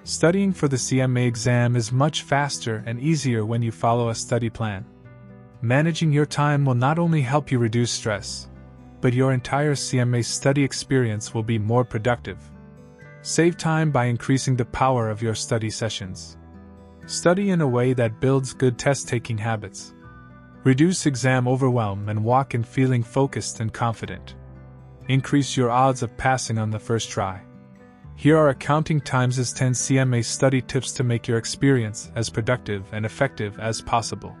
Studying for the CMA exam is much faster and easier when you follow a study plan. Managing your time will not only help you reduce stress, but your entire CMA study experience will be more productive. Save time by increasing the power of your study sessions. Study in a way that builds good test-taking habits. Reduce exam overwhelm and walk in feeling focused and confident. Increase your odds of passing on the first try. Here are Accounting Times' 10 CMA study tips to make your experience as productive and effective as possible.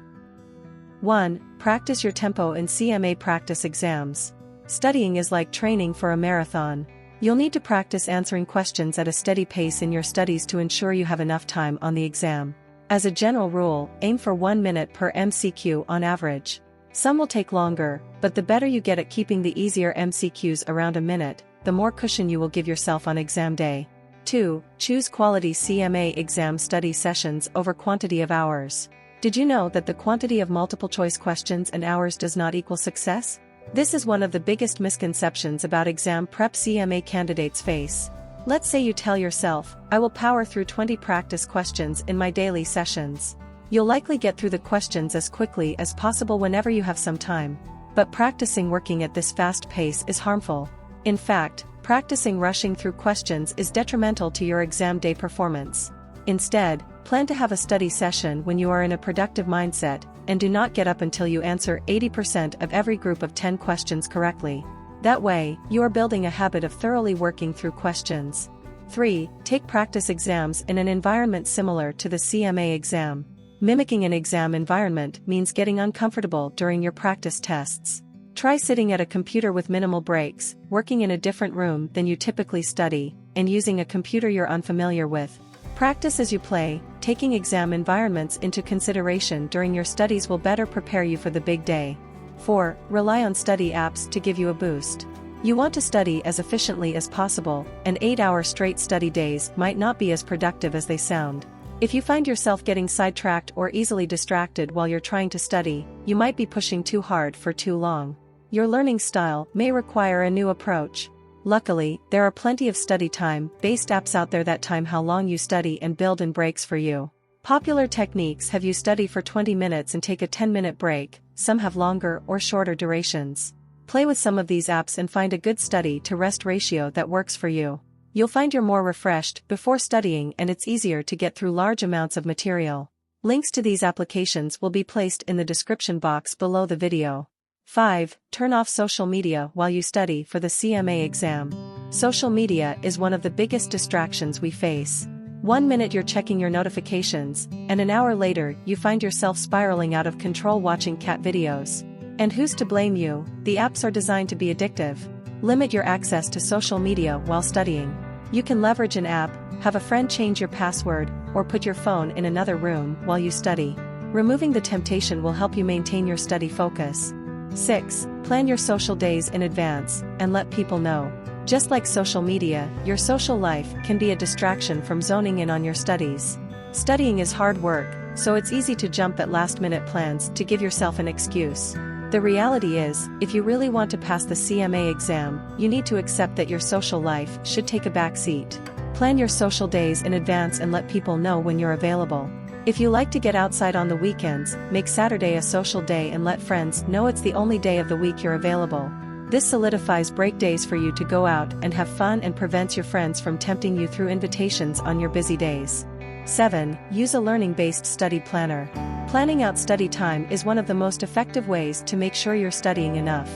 1. Practice your tempo in CMA practice exams. Studying is like training for a marathon. You'll need to practice answering questions at a steady pace in your studies to ensure you have enough time on the exam. As a general rule, aim for 1 minute per MCQ on average. Some will take longer, but the better you get at keeping the easier MCQs around a minute, the more cushion you will give yourself on exam day. 2. Choose quality CMA exam study sessions over quantity of hours. Did you know that the quantity of multiple choice questions and hours does not equal success? This is one of the biggest misconceptions about exam prep CMA candidates face. Let's say you tell yourself, I will power through 20 practice questions in my daily sessions. You'll likely get through the questions as quickly as possible whenever you have some time. But practicing working at this fast pace is harmful. In fact, practicing rushing through questions is detrimental to your exam day performance. Instead, plan to have a study session when you are in a productive mindset, and do not get up until you answer 80% of every group of 10 questions correctly. That way, you are building a habit of thoroughly working through questions. 3. Take practice exams in an environment similar to the CMA exam. Mimicking an exam environment means getting uncomfortable during your practice tests. Try sitting at a computer with minimal breaks, working in a different room than you typically study, and using a computer you're unfamiliar with. Practice as you play. Taking exam environments into consideration during your studies will better prepare you for the big day. 4. Rely on study apps to give you a boost. You want to study as efficiently as possible, and 8-hour straight study days might not be as productive as they sound. If you find yourself getting sidetracked or easily distracted while you're trying to study, you might be pushing too hard for too long. Your learning style may require a new approach. Luckily, there are plenty of study time-based apps out there that time how long you study and build in breaks for you. Popular techniques have you study for 20 minutes and take a 10-minute break, some have longer or shorter durations. Play with some of these apps and find a good study-to-rest ratio that works for you. You'll find you're more refreshed before studying and it's easier to get through large amounts of material. Links to these applications will be placed in the description box below the video. 5. Turn off social media while you study for the CMA exam. Social media is one of the biggest distractions we face. 1 minute you're checking your notifications, and an hour later you find yourself spiraling out of control watching cat videos. And who's to blame you? The apps are designed to be addictive. Limit your access to social media while studying. You can leverage an app, have a friend change your password, or put your phone in another room while you study. Removing the temptation will help you maintain your study focus. 6. Plan your social days in advance, and let people know. Just like social media, your social life can be a distraction from zoning in on your studies. Studying is hard work, so it's easy to jump at last-minute plans to give yourself an excuse. The reality is, if you really want to pass the CMA exam, you need to accept that your social life should take a back seat. Plan your social days in advance and let people know when you're available. If you like to get outside on the weekends, make Saturday a social day and let friends know it's the only day of the week you're available. This solidifies break days for you to go out and have fun and prevents your friends from tempting you through invitations on your busy days. 7. Use a learning-based study planner. Planning out study time is one of the most effective ways to make sure you're studying enough.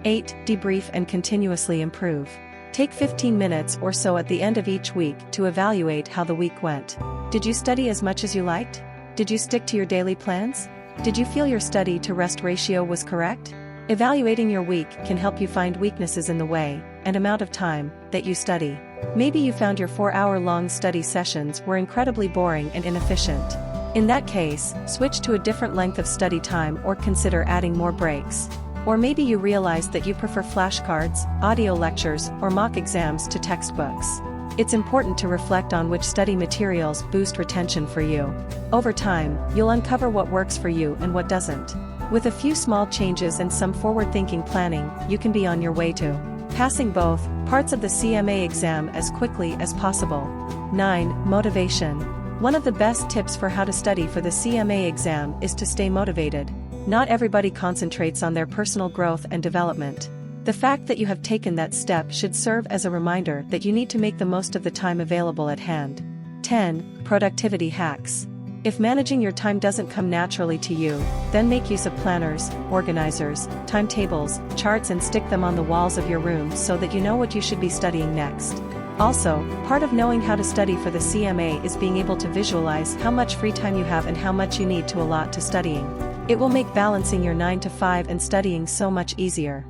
8. Debrief and continuously improve. Take 15 minutes or so at the end of each week to evaluate how the week went. Did you study as much as you liked? Did you stick to your daily plans? Did you feel your study-to-rest ratio was correct? Evaluating your week can help you find weaknesses in the way and amount of time that you study. Maybe you found your 4-hour-long study sessions were incredibly boring and inefficient. In that case, switch to a different length of study time or consider adding more breaks. Or maybe you realize that you prefer flashcards, audio lectures, or mock exams to textbooks. It's important to reflect on which study materials boost retention for you. Over time, you'll uncover what works for you and what doesn't. With a few small changes and some forward-thinking planning, you can be on your way to passing both parts of the CMA exam as quickly as possible. 9. Motivation. One of the best tips for how to study for the CMA exam is to stay motivated. Not everybody concentrates on their personal growth and development. The fact that you have taken that step should serve as a reminder that you need to make the most of the time available at hand. 10. Productivity hacks. If managing your time doesn't come naturally to you, then make use of planners, organizers, timetables, charts, and stick them on the walls of your room so that you know what you should be studying next. Also, part of knowing how to study for the CMA is being able to visualize how much free time you have and how much you need to allot to studying. It will make balancing your 9 to 5 and studying so much easier.